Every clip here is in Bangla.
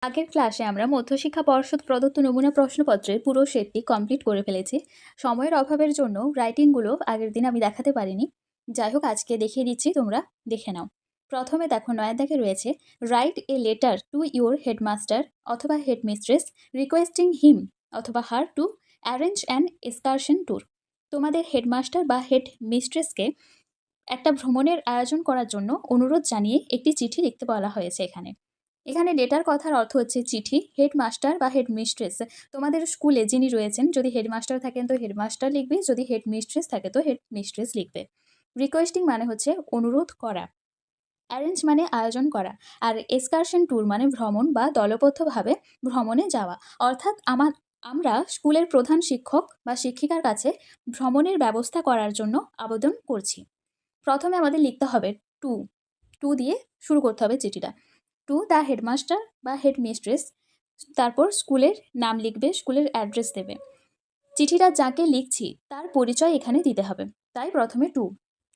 আগের ক্লাসে আমরা মধ্যশিক্ষা পর্ষদ প্রদত্ত নমুনা প্রশ্নপত্রের পুরো সেটটি কমপ্লিট করে ফেলেছি। সময়ের অভাবের জন্য রাইটিংগুলো আগের দিন আমি দেখাতে পারিনি। যাই হোক, আজকে দেখিয়ে দিচ্ছি, তোমরা দেখে নাও। প্রথমে দেখো, নয়ের দাগে রয়েছে write a letter to your headmaster অথবা হেডমিস্ট্রেস রিকোয়েস্টিং হিম অথবা her to arrange an excursion tour. তোমাদের হেডমাস্টার বা হেড মিস্ট্রেসকে একটা ভ্রমণের আয়োজন করার জন্য অনুরোধ জানিয়ে একটি চিঠি লিখতে বলা হয়েছে। এখানে লেটার কথার অর্থ হচ্ছে চিঠি। হেডমাস্টার বা হেড মিস্ট্রেস, তোমাদের স্কুলে যিনি রয়েছেন, যদি হেডমাস্টার থাকেন তো হেডমাস্টার লিখবে, যদি হেড মিস্ট্রেস থাকে তো হেড মিস্ট্রেস লিখবে। রিকোয়েস্টিং মানে হচ্ছে অনুরোধ করা, অ্যারেঞ্জ মানে আয়োজন করা, আর এক্সকারশন ট্যুর মানে ভ্রমণ বা দলবদ্ধভাবে ভ্রমণে যাওয়া। অর্থাৎ আমরা স্কুলের প্রধান শিক্ষক বা শিক্ষিকার কাছে ভ্রমণের ব্যবস্থা করার জন্য আবেদন করছি। প্রথমে আমাদের লিখতে হবে টু। টু দিয়ে শুরু করতে হবে চিঠিটা। টু দ্য হেডমাস্টার বা হেড মিস্ট্রেস, তারপর স্কুলের নাম লিখবে, স্কুলের অ্যাড্রেস দেবে। চিঠিটা যাকে লিখছি তার পরিচয় এখানে দিতে হবে, তাই প্রথমে টু,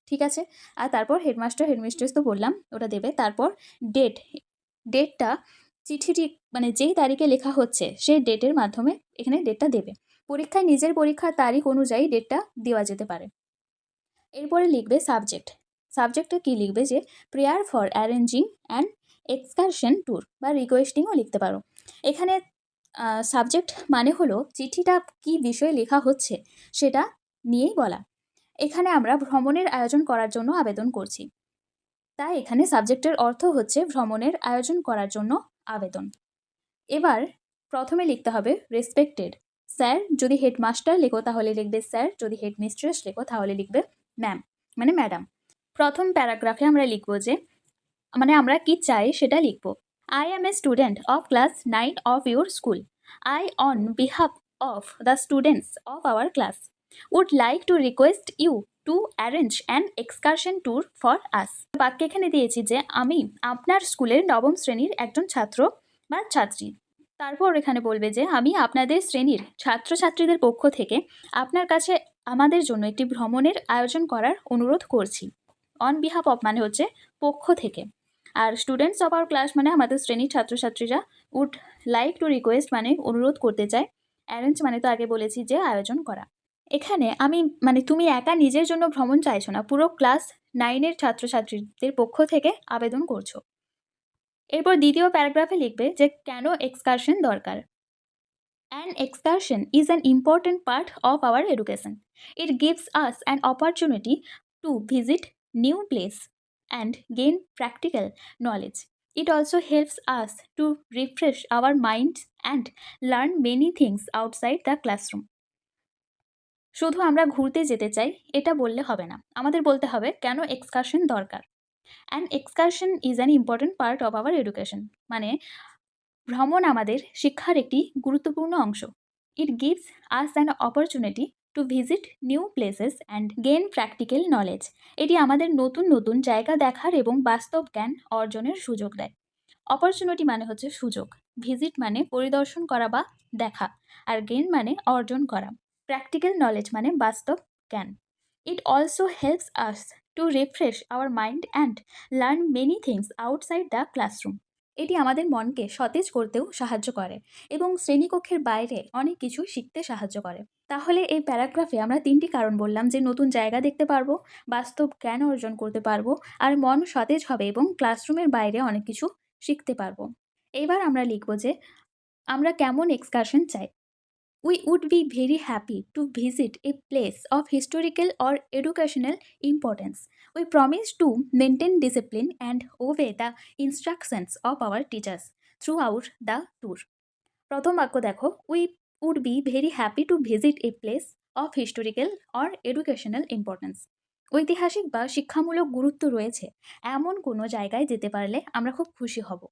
ঠিক আছে। আর তারপর হেডমাস্টার হেডমিস্ট্রেস তো বললাম, ওটা দেবে। তারপর ডেটটা চিঠিটি মানে যেই তারিখে লেখা হচ্ছে সেই ডেটের মাধ্যমে এখানে ডেটটা দেবে। পরীক্ষায় নিজের পরীক্ষার তারিখ অনুযায়ী ডেটটা দেওয়া যেতে পারে। এরপরে লিখবে সাবজেক্টে কি লিখবে, যে prayer for arranging and excursion tour বা রিকোয়েস্টিংও লিখতে পারো। এখানে সাবজেক্ট মানে হলো চিঠিটা কি বিষয়ে লেখা হচ্ছে সেটা নিয়েই বলা। এখানে আমরা ভ্রমণের আয়োজন করার জন্য আবেদন করছি, তাই এখানে সাবজেক্টের অর্থ হচ্ছে ভ্রমণের আয়োজন করার জন্য আবেদন। এবার প্রথমে লিখতে হবে রেসপেক্টেড স্যার। যদি হেডমাস্টার লেখো তাহলে লিখবে স্যার, যদি হেডমিস্ট্রেস লেখো তাহলে লিখবে ম্যাম, মানে ম্যাডাম। প্রথম প্যারাগ্রাফে আমরা লিখব যে মানে আমরা কি চাই সেটা লিখব। I am a student of class 9 of your school. I on behalf of the students of our class would like to request you to arrange an excursion tour for us. বাক্য এখানে দিয়েছি যে আমি আপনার স্কুলের নবম শ্রেণীর একজন ছাত্র বা ছাত্রী। তারপর এখানে বলবে যে আমি আপনাদের শ্রেণীর ছাত্রছাত্রীদের পক্ষ থেকে আপনার কাছে আমাদের জন্য একটি ভ্রমণের আয়োজন করার অনুরোধ করছি। অন বিহাফ অফ মানে হচ্ছে পক্ষ থেকে, আর স্টুডেন্টস অফ আওয়ার ক্লাস মানে আমাদের শ্রেণীর ছাত্রছাত্রীরা। উড লাইক টু রিকোয়েস্ট মানে অনুরোধ করতে চায়। অ্যারেঞ্জ মানে তো আগে বলেছি যে আয়োজন করা। এখানে আমি মানে তুমি একা নিজের জন্য ভ্রমণ চাইছো না, পুরো ক্লাস 9-এর ছাত্রছাত্রীদের পক্ষ থেকে আবেদন করছো। এরপর দ্বিতীয় প্যারাগ্রাফে লিখবে যে কেন এক্সকারশন দরকার। An excursion is an important part of our education. It gives us an opportunity to visit new place and gain practical knowledge. It also helps us to refresh our minds and learn many things outside the classroom. শুধু আমরা ঘুরতে যেতে চাই এটা বললে হবে না, আমাদের বলতে হবে কেন এক্সকারশন দরকার। An excursion is an important part of our education, মানে ভ্রমণ আমাদের শিক্ষার একটি গুরুত্বপূর্ণ অংশ। It gives us an opportunity to visit new places and gain practical knowledge. এটি আমাদের নতুন নতুন জায়গা দেখার এবং বাস্তব জ্ঞান অর্জনের সুযোগ দেয়। অপরচুনিটি মানে হচ্ছে সুযোগ, ভিজিট মানে পরিদর্শন করা বা দেখা, আর গেইন মানে অর্জন করা, প্র্যাকটিক্যাল নলেজ মানে বাস্তব জ্ঞান। It also helps us to refresh our mind and learn many things outside the classroom. এটি আমাদের মনকে সতেজ করতেও সাহায্য করে এবং শ্রেণীকক্ষের বাইরে অনেক কিছু শিখতে সাহায্য করে। তাহলে এই প্যারাগ্রাফে আমরা 3টি কারণ বললাম, যে নতুন জায়গা দেখতে পারবো, বাস্তব জ্ঞান অর্জন করতে পারবো, আর মন সতেজ হবে এবং ক্লাসরুমের বাইরে অনেক কিছু শিখতে পারবো। এবার আমরা লিখব যে আমরা কেমন এক্সকারশন চাই। We would be very happy to visit a place of historical or educational importance. We promise to maintain discipline and obey the instructions of our teachers throughout the tour. প্রথম বাক্য দেখো, we would be very happy to visit a place of historical or educational importance. ঐতিহাসিক বা শিক্ষামূলক গুরুত্ব রয়েছে এমন কোনো জায়গায় যেতে পারলে আমরা খুব খুশি হব।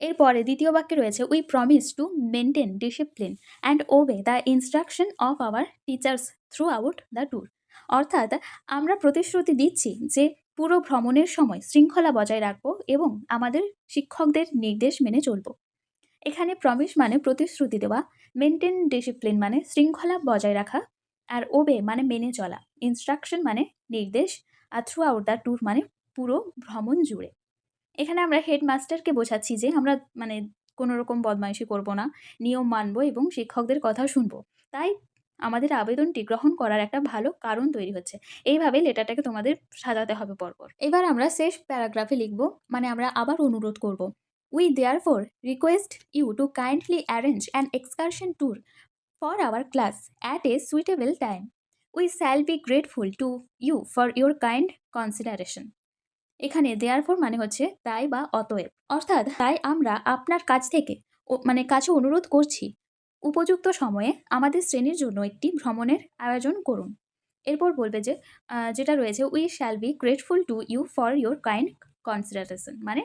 এরপরে দ্বিতীয় বাক্যে রয়েছে we promise to maintain discipline and ওবে the instruction of our teachers through out the tour. অর্থাৎ আমরা প্রতিশ্রুতি দিচ্ছি যে পুরো ভ্রমণের সময় শৃঙ্খলা বজায় রাখবো এবং আমাদের শিক্ষকদের নির্দেশ মেনে চলব। এখানে প্রমিস মানে প্রতিশ্রুতি দেওয়া, মেনটেন ডিসিপ্লিন মানে শৃঙ্খলা বজায় রাখা, আর ওবে মানে মেনে চলা, ইনস্ট্রাকশন মানে নির্দেশ, আর থ্রু আউট দ্য ট্যুর মানে পুরো ভ্রমণ জুড়ে। এখানে আমরা হেডমাস্টারকে বোঝাচ্ছি যে আমরা মানে কোনো রকম বদমাইশি করব না, নিয়ম মানব এবং শিক্ষকদের কথা শুনব। তাই আমাদের আবেদনটি গ্রহণ করার একটা ভালো কারণ তৈরি হচ্ছে। এইভাবে লেটারটাকে তোমাদের সাজাতে হবে পরপর। এবার আমরা শেষ প্যারাগ্রাফে লিখব, মানে আমরা আবার অনুরোধ করব। We therefore request you to kindly arrange an excursion tour for our class at a suitable time. We shall be grateful to you for your kind consideration. এখানে therefore মানে হচ্ছে তাই বা অতএব, অর্থাৎ তাই আমরা আপনার কাছ থেকে মানে কাছে অনুরোধ করছি উপযুক্ত সময়ে আমাদের শ্রেণীর জন্য একটি ভ্রমণের আয়োজন করুন। এরপর বলবে যে যেটা রয়েছে we shall be grateful to you for your kind consideration, মানে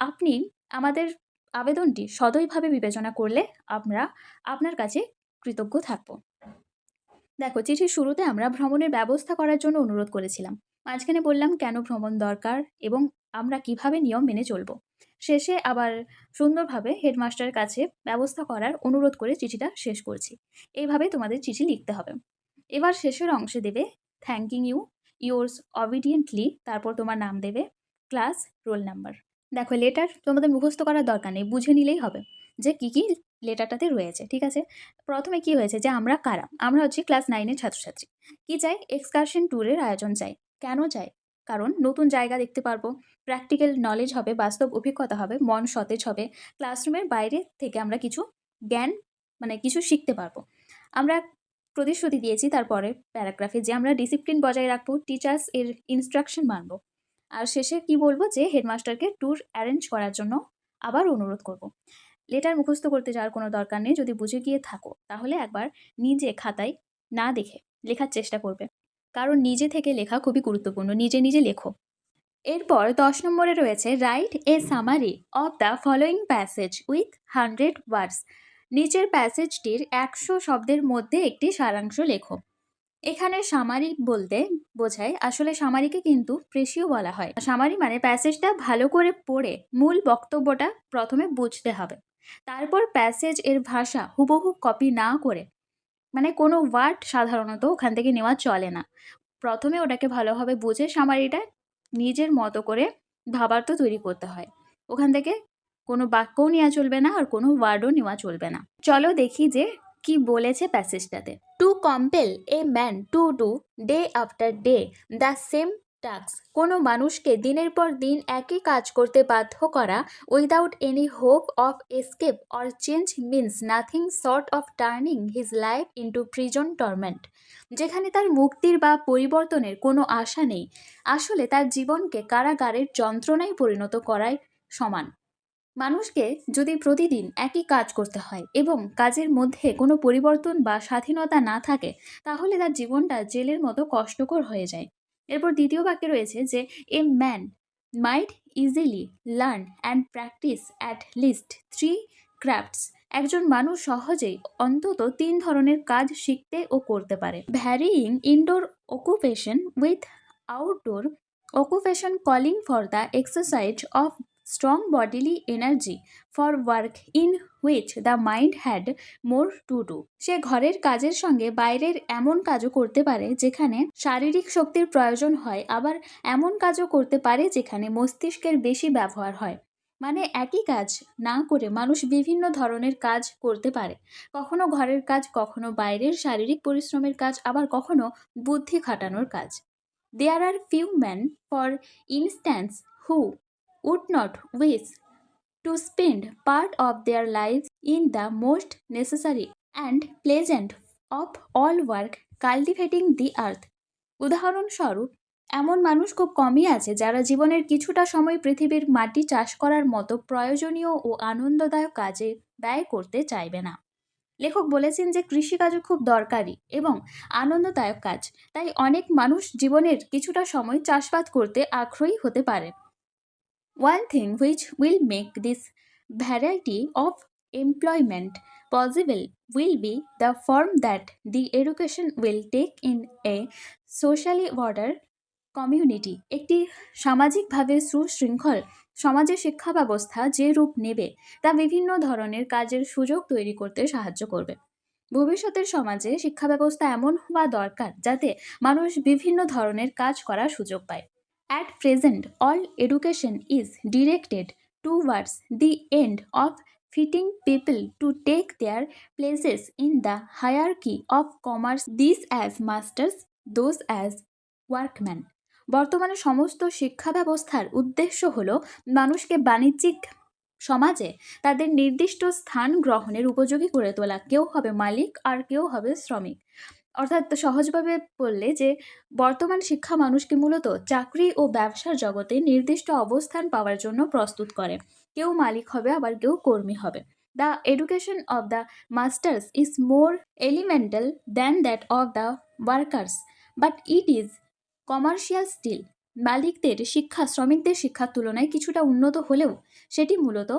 আপনি আমাদের আবেদনটি সদয়ভাবে বিবেচনা করলে আমরা আপনার কাছে কৃতজ্ঞ থাকব। দেখো, চিঠির শুরুতে আমরা ভ্রমণের ব্যবস্থা করার জন্য অনুরোধ করেছিলাম, মাঝখানে বললাম কেন ভ্রমণ দরকার এবং আমরা কিভাবে নিয়ম মেনে চলব। শেষে আবার সুন্দরভাবে হেডমাস্টারের কাছে ব্যবস্থা করার অনুরোধ করে চিঠিটা শেষ করছি। এইভাবে তোমাদের চিঠি লিখতে হবে। এবার শেষের অংশে দেবে থ্যাঙ্কিং ইউ, ইয়োর্স অবিডিয়েন্টলি, তারপর তোমার নাম দেবে, ক্লাস, রোল নাম্বার। দেখো, লেটার তোমাদের মুখস্থ করার দরকার নেই, বুঝে নিলেই হবে যে কী কী লেটারটাতে রয়েছে। ঠিক আছে, প্রথমে কি হয়েছে যে আমরা কারা, আমরা হচ্ছে ক্লাস 9-এর ছাত্রছাত্রী। কি চাই? এক্সকারশন ট্যুরের আয়োজন চাই। কেন চাই? কারণ নতুন জায়গা দেখতে পারবো, প্র্যাকটিক্যাল নলেজ হবে, বাস্তব অভিজ্ঞতা হবে, মন সতেজ হবে, ক্লাসরুমের বাইরে থেকে আমরা কিছু জ্ঞান মানে কিছু শিখতে পারবো। আমরা প্রতিশ্রুতি দিয়েছি তারপরে প্যারাগ্রাফে যে আমরা ডিসিপ্লিন বজায় রাখবো, টিচার্স এর ইনস্ট্রাকশন মানবো। আর শেষে কি বলবো যে হেডমাস্টারকে ট্যুর অ্যারেঞ্জ করার জন্য আবার অনুরোধ করব। লেটার মুখস্থ করতে যাওয়ার কোনো দরকার নেই, যদি বুঝে গিয়ে থাকো তাহলে একবার নিজে খাতায় না দেখে লেখার চেষ্টা করবে, কারণ নিজে থেকে লেখা খুবই গুরুত্বপূর্ণ, নিজে নিজে লেখো। এরপর 10 নম্বরে রয়েছে write a summary of the following passage with 100 ওয়ার্ডস। নিচের প্যাসেজটির 100 শব্দের মধ্যে একটি সারাংশ লেখো। এখানে সামারি বলতে বোঝায়, আসলে সামারিকে কিন্তু প্রেসিও বলা হয়। সামারি মানে প্যাসেজটা ভালো করে পড়ে মূল বক্তব্যটা প্রথমে বুঝতে হবে, তারপর প্যাসেজ এর ভাষা হুবহু কপি না করে, মানে কোনো ওয়ার্ড সাধারণত ওখান থেকে নেওয়া চলে না, প্রথমে ওটাকে ভালোভাবে বুঝে সামারিটা নিজের মতো করে ভাবার্থ তৈরি করতে হয়। ওখান থেকে কোনো বাক্যও নেওয়া চলবে না আর কোনো ওয়ার্ডও নেওয়া চলবে না। চলো দেখি যে কি বলেছে প্যাসেজটাতে। To compel a man to do day after day the same task, কোনো মানুষকে দিনের পর দিন একই কাজ করতে বাধ্য করা without any hope of escape or change means nothing short of turning his life into prison torment, যেখানে তার মুক্তির বা পরিবর্তনের কোনো আশা নেই, আসলে তার জীবনকে কারাগারের যন্ত্রণায় পরিণত করায় সমান। মানুষকে যদি প্রতিদিন একই কাজ করতে হয় এবং কাজের মধ্যে কোনো পরিবর্তন বা স্বাধীনতা না থাকে, তাহলে তার জীবনটা জেলের মতো কষ্টকর হয়ে যায়। এরপর দ্বিতীয় বাক্যে রয়েছে যে a man might easily learn and practice at least 3 crafts, একজন মানুষ সহজেই অন্তত 3 ধরনের কাজ শিখতে ও করতে পারে। Varying indoor occupation with outdoor occupation calling for the exercise of strong bodily energy for work in which the mind had more to do, সে ঘরের কাজের সঙ্গে বাইরের এমন কাজও করতে পারে যেখানে শারীরিক শক্তির প্রয়োজন হয়, আবার এমন কাজও করতে পারে যেখানে মস্তিষ্কের বেশি ব্যবহার হয়। মানে একই কাজ না করে মানুষ বিভিন্ন ধরনের কাজ করতে পারে, কখনো ঘরের কাজ, কখনো বাইরের শারীরিক পরিশ্রমের কাজ, আবার কখনো বুদ্ধি খাটানোর কাজ। There are few men, for instance, who would not wish to spend part of their lives in the most necessary and pleasant of all work, cultivating the earth. উদাহরণস্বরূপ, এমন মানুষ খুব কমই আছে যারা জীবনের কিছুটা সময় পৃথিবীর মাটি চাষ করার মতো প্রয়োজনীয় ও আনন্দদায়ক কাজে ব্যয় করতে চাইবে না। লেখক বলেছেন যে কৃষিকাজও খুব দরকারি এবং আনন্দদায়ক কাজ, তাই অনেক মানুষ জীবনের কিছুটা সময় চাষবাদ করতে আগ্রহী হতে পারে। One thing which will make this variety of employment possible will be the form that the education will take in a socially ordered community. একটি সামাজিকভাবে সুশৃঙ্খল সমাজের শিক্ষা ব্যবস্থা যে রূপ নেবে তা বিভিন্ন ধরনের কাজের সুযোগ তৈরি করতে সাহায্য করবে। ভবিষ্যতের সমাজে শিক্ষা ব্যবস্থা এমন হওয়া দরকার যাতে মানুষ বিভিন্ন ধরনের কাজ করার সুযোগ পায়। At present, all education is directed towards the end of fitting people to take their places in the hierarchy of commerce, these as masters, those as workmen. বর্তমানে সমস্ত শিক্ষা ব্যবস্থার উদ্দেশ্য হলো মানুষকে বাণিজ্যিক সমাজে তাদের নির্দিষ্ট স্থান গ্রহণের উপযোগী করে তোলা। কেউ হবে মালিক আর কেউ হবে শ্রমিক। অর্থাৎ সহজভাবে বললে যে বর্তমান শিক্ষা মানুষকে মূলত চাকরি ও ব্যবসার জগতে নির্দিষ্ট অবস্থান পাওয়ার জন্য প্রস্তুত করে। কেউ মালিক হবে আবার কেউ কর্মী হবে। The education of the masters is more elemental than that of the workers, but it is commercial still. মালিকদের শিক্ষা শ্রমিকদের শিক্ষার তুলনায় কিছুটা উন্নত হলেও সেটি মূলত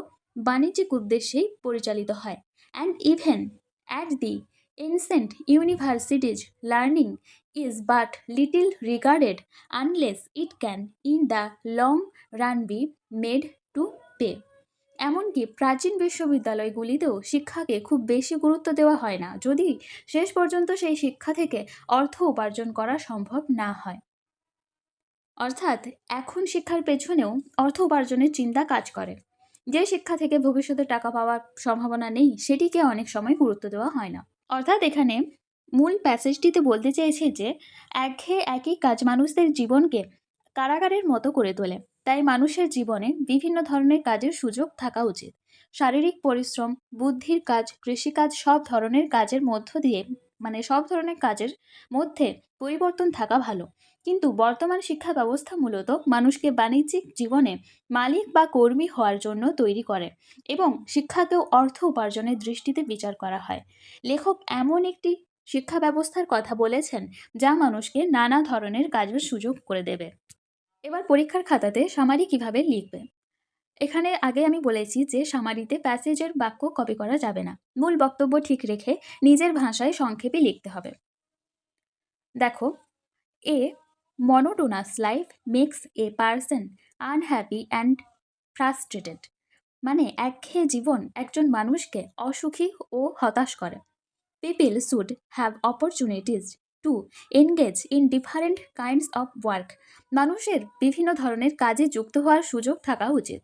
বাণিজ্যিক উদ্দেশ্যেই পরিচালিত হয়। And even at the ancient universities, learning is but little regarded unless it can in the long run be made to pay. এমনকি প্রাচীন বিশ্ববিদ্যালয়গুলিতেও শিক্ষাকে খুব বেশি গুরুত্ব দেওয়া হয় না যদি শেষ পর্যন্ত সেই শিক্ষা থেকে অর্থ উপার্জন করা সম্ভব না হয়। অর্থাৎ এখন শিক্ষার পেছনেও অর্থ উপার্জনের চিন্তা কাজ করে। যে শিক্ষা থেকে ভবিষ্যতে টাকা পাওয়ার সম্ভাবনা নেই সেটিকে অনেক সময় গুরুত্ব দেওয়া হয় না। অর্থাৎ এখানে মূল প্যাসেজটিতে বলতে চেয়েছে যে একঘেয়ে একই কাজ মানুষদের জীবনকে কারাগারের মতো করে তোলে। তাই মানুষের জীবনে বিভিন্ন ধরনের কাজের সুযোগ থাকা উচিত। শারীরিক পরিশ্রম, বুদ্ধির কাজ, কৃষিকাজ সব ধরনের কাজের মধ্য দিয়ে সব ধরনের কাজের মধ্যে পরিবর্তন থাকা ভালো। কিন্তু বর্তমান শিক্ষা ব্যবস্থা মূলত মানুষকে বাণিজ্যিক জীবনে মালিক বা কর্মী হওয়ার জন্য তৈরি করে এবং শিক্ষাকেও অর্থ উপার্জনের দৃষ্টিতে বিচার করা হয়। লেখক এমন একটি শিক্ষা ব্যবস্থার কথা বলেছেন যা মানুষকে নানা ধরনের কাজের সুযোগ করে দেবে। এবার পরীক্ষার খাতাতে সামারি কিভাবে লিখবে। এখানে আগে আমি বলেছি যে সামারিতে প্যাসেজের বাক্য কপি করা যাবে না, মূল বক্তব্য ঠিক রেখে নিজের ভাষায় সংক্ষেপে লিখতে হবে। দেখো, এ monotonous life makes a person unhappy and frustrated. মানে একঘেয়ে জীবন একজন মানুষকে অসুখী ও হতাশ করে। People should have opportunities to engage in different kinds of work. মানুষের বিভিন্ন ধরনের কাজে যুক্ত হওয়ার সুযোগ থাকা উচিত।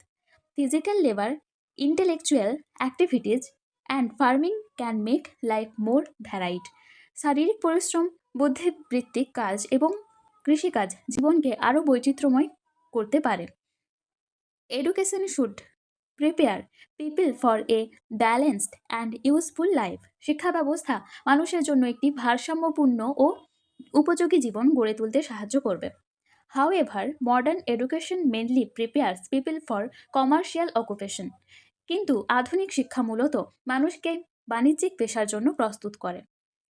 Physical labor, intellectual activities and farming can make life more varied. শারীরিক পরিশ্রম, বুদ্ধিবৃত্তিক কাজ এবং কৃষিকাজ জীবনকে আরও বৈচিত্র্যময় করতে পারে। Education should prepare people for a balanced and useful life. শিক্ষা ব্যবস্থা মানুষের জন্য একটি ভারসাম্যপূর্ণ ও উপযোগী জীবন গড়ে তুলতে সাহায্য করবে। However, modern education mainly prepares people for commercial occupation. কিন্তু আধুনিক শিক্ষা মূলত মানুষকে বাণিজ্যিক পেশার জন্য প্রস্তুত করে।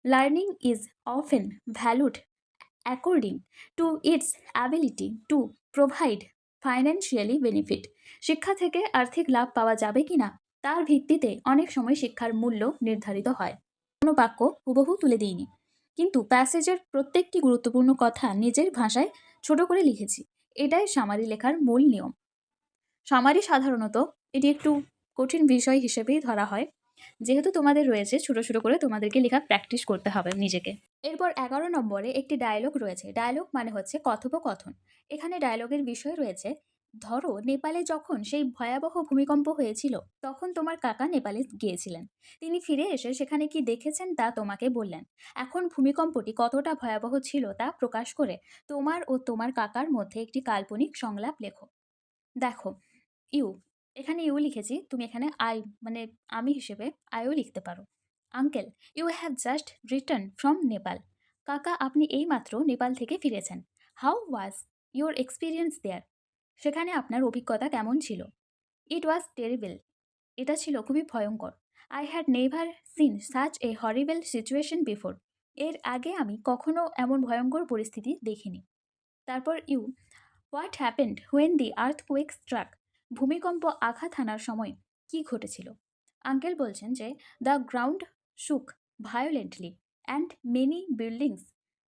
Learning is often valued according to its ability to provide financially benefit. শিক্ষা থেকে আর্থিক লাভ পাওয়া যাবে কিনা তার ভিত্তিতে অনেক সময় শিক্ষার মূল্য নির্ধারিত হয়। কোনো বাক্য হুবহু তুলে দিইনি, কিন্তু প্যাসেজের প্রত্যেকটি গুরুত্বপূর্ণ কথা নিজের ভাষায় ছোট করে লিখেছি। এটাই সামারি লেখার মূল নিয়ম। সামারি সাধারণত এটি একটু কঠিন বিষয় হিসেবেই ধরা হয়, যেহেতু তোমাদের রয়েছে ছোট ছোট করে তোমাদেরকে লেখা প্র্যাকটিস করতে হবে নিজেকে। এরপর 11 নম্বরে একটি ডায়লগ রয়েছে। ডায়লগ মানে হচ্ছে কথোপকথন। এখানে ডায়লগের বিষয় রয়েছে, ধরো নেপালে যখন সেই ভয়াবহ ভূমিকম্প হয়েছিল তখন তোমার কাকা নেপালে গিয়েছিলেন। তিনি ফিরে এসে সেখানে কি দেখেছেন তা তোমাকে বললেন। এখন ভূমিকম্পটি কতটা ভয়াবহ ছিল তা প্রকাশ করে তোমার ও তোমার কাকার মধ্যে একটি কাল্পনিক সংলাপ লেখো। দেখো, ইউ, এখানে ইউ লিখেছি, তুমি এখানে আই আমি হিসেবে আইও লিখতে পারো। Uncle, you have just return from Nepal. কাকা, আপনি এইমাত্র নেপাল থেকে ফিরেছেন। How was your experience there? সেখানে আপনার অভিজ্ঞতা কেমন ছিল? It was terrible. এটা ছিল খুবই ভয়ঙ্কর। I had never seen such a horrible situation before. এর আগে আমি কখনো এমন ভয়ঙ্কর পরিস্থিতি দেখিনি। তারপর you, what happened when the earthquake struck? ভূমিকম্প আঘাত হানার সময় কি ঘটেছিল? আঙ্কেল বলছেন যে দ্য গ্রাউন্ড শুক violently and many buildings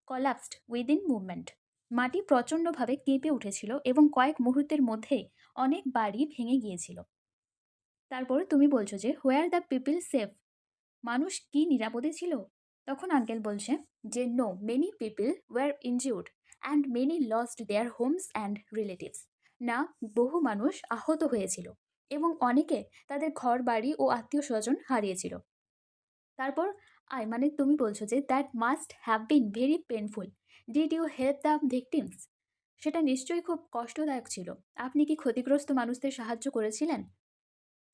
collapsed within movement. মাটি প্রচণ্ডভাবে কেঁপে উঠেছিল এবং কয়েক মুহূর্তের মধ্যেই অনেক বাড়ি ভেঙে গিয়েছিল। তারপর তুমি বলছো যে হোয়ার দ্য পিপল সেফ? মানুষ কি নিরাপদে ছিল? তখন আঙ্কেল বলছে যে no, many people were injured and many lost their homes and relatives. না, বহু মানুষ আহত হয়েছিল এবং অনেকে তাদের ঘর বাড়ি ও আত্মীয় স্বজন হারিয়েছিল। তারপর মানে তুমি বলছো যে that must have been very painful. Did you help the victims? সেটা নিশ্চয়ই খুব কষ্টদায়ক ছিল। আপনি কি ক্ষতিগ্রস্ত মানুষদের সাহায্য করেছিলেন?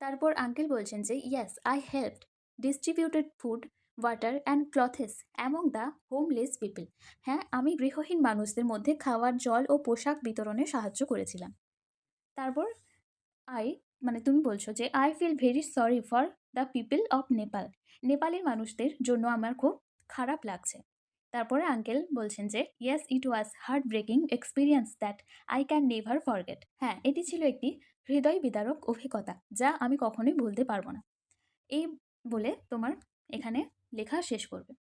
তারপর আঙ্কেল বলছেন যে yes I helped distributed food, water and clothes among the homeless people. হ্যাঁ, আমি গৃহহীন মানুষদের মধ্যে খাওয়ার জল ও পোশাক বিতরণে সাহায্য করেছিলাম। তারপর আই তুমি বলছো যে I feel very sorry for the people of Nepal. নেপালের মানুষদের জন্য আমার খুব খারাপ লাগছে। তারপরে আঙ্কেল বলছেন যে yes it was heart breaking experience that I can never forget. হ্যাঁ, এটি ছিল একটি হৃদয় বিদারক অভিজ্ঞতা যা আমি কখনোই ভুলতে পারবো না। এই বলে তোমার এখানে লেখা শেষ করবে।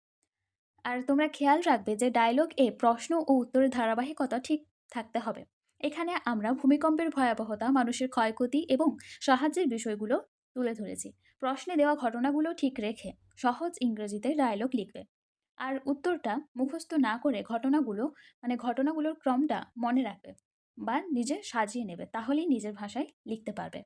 আর তোমরা খেয়াল রাখবে যে ডায়লগ এ প্রশ্ন ও উত্তরের ধারাবাহিকতা ঠিক থাকতে হবে। এখানে আমরা ভূমিকম্পের ভয়াবহতা, মানুষের ক্ষয়ক্ষতি এবং সাহায্যের বিষয়গুলো তুলে ধরেছি। প্রশ্নে দেওয়া ঘটনাগুলো ঠিক রেখে সহজ ইংরেজিতে ডায়লগ লিখবে। আর উত্তরটা মুখস্থ না করে ঘটনাগুলোর ক্রমটা মনে রাখবে বা নিজে সাজিয়ে নেবে, তাহলেই নিজের ভাষায় লিখতে পারবে।